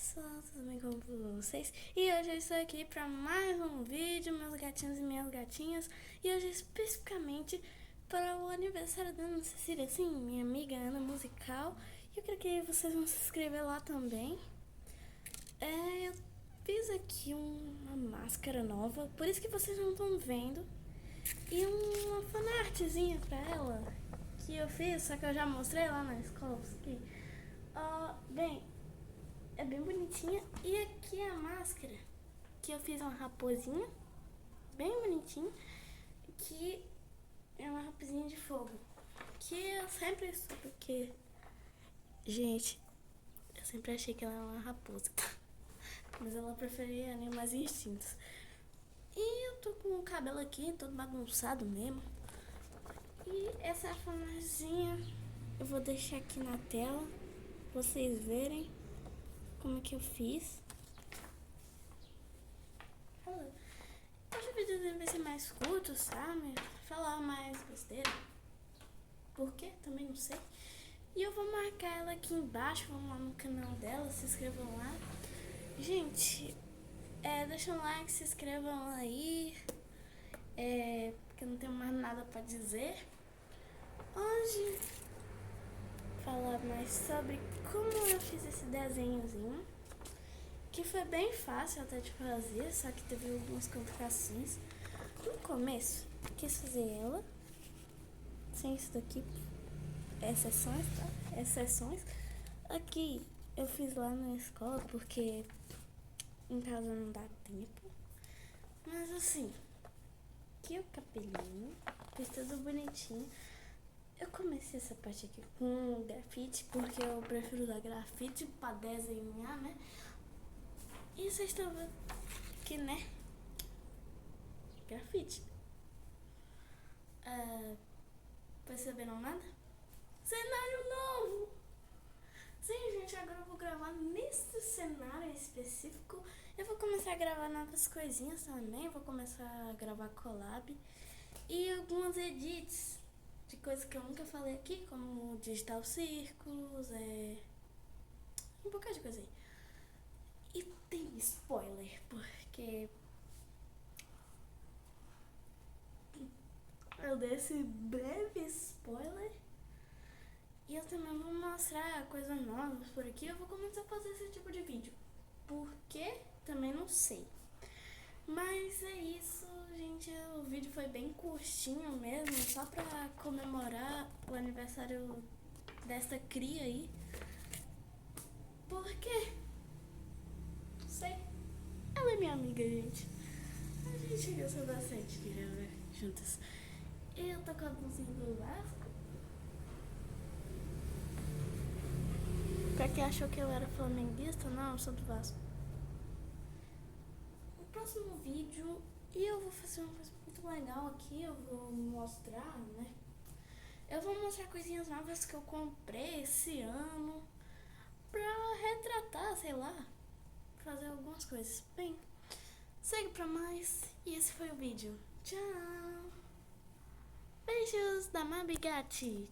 pessoal, tudo bem com vocês? E hoje eu estou aqui para mais um vídeo, meus gatinhos e minhas gatinhas. E hoje especificamente para o aniversário da Ana Cecília, sim, minha amiga Ana Musical. E eu quero que vocês vão se inscrever lá também. Eu fiz aqui uma máscara nova, por isso que vocês não estão vendo. E uma fanartzinha para ela, que eu fiz, só que eu já mostrei lá na escola. Bem, é bem bonitinha. E aqui é a máscara, que eu fiz uma raposinha, bem bonitinha, que é uma raposinha de fogo. Que eu sempre soube que... Gente, eu sempre achei que ela era uma raposa, mas ela preferia animais extintos. E eu tô com o cabelo aqui todo bagunçado mesmo. E essa fanarzinha eu vou deixar aqui na tela, pra vocês verem como é que eu fiz. Hoje o vídeo vai ser mais curto, sabe? Falar mais besteira. Por quê? Também não sei. E eu vou marcar ela aqui embaixo, vamos lá no canal dela, se inscrevam lá. Gente, deixa um like, se inscrevam aí. Porque eu não tenho mais nada pra dizer. Hoje, falar mais sobre como eu fiz esse desenhozinho, que foi bem fácil até de fazer, só que teve algumas complicações. No começo, quis fazer ela sem isso daqui, exceções, tá? Exceções. Aqui eu fiz lá na escola porque em casa não dá tempo. Mas assim, aqui o cabelinho, fiz tudo bonitinho. Eu comecei essa parte aqui com grafite, porque eu prefiro usar grafite pra desenhar, né? E vocês estão vendo que, né? Grafite. Perceberam nada? Cenário novo! Sim, gente, agora eu vou gravar nesse cenário específico. Eu vou começar a gravar novas coisinhas também. Vou começar a gravar collab e algumas edits de coisas que eu nunca falei aqui, como digital círculos, um bocado de coisa aí. E tem spoiler, porque eu dei esse breve spoiler. E eu também vou mostrar coisas novas por aqui. Eu vou começar a fazer esse tipo de vídeo. Por quê? Também não sei. Mas é isso, gente. O vídeo foi bem curtinho mesmo, só pra comemorar o aniversário desta cria aí. Por quê? Não sei. Ela é minha amiga, gente. A gente gosta bastante de gravar juntas. Eu tô com a blusinha do Vasco. Pra quem achou que eu era flamenguista, não, eu sou do Vasco. No próximo vídeo, eu vou fazer uma coisa muito legal aqui, eu vou mostrar, né? Eu vou mostrar coisinhas novas que eu comprei esse ano pra retratar, sei lá, fazer algumas coisas. Bem, segue pra mais e esse foi o vídeo. Tchau! Beijos da Mabigati!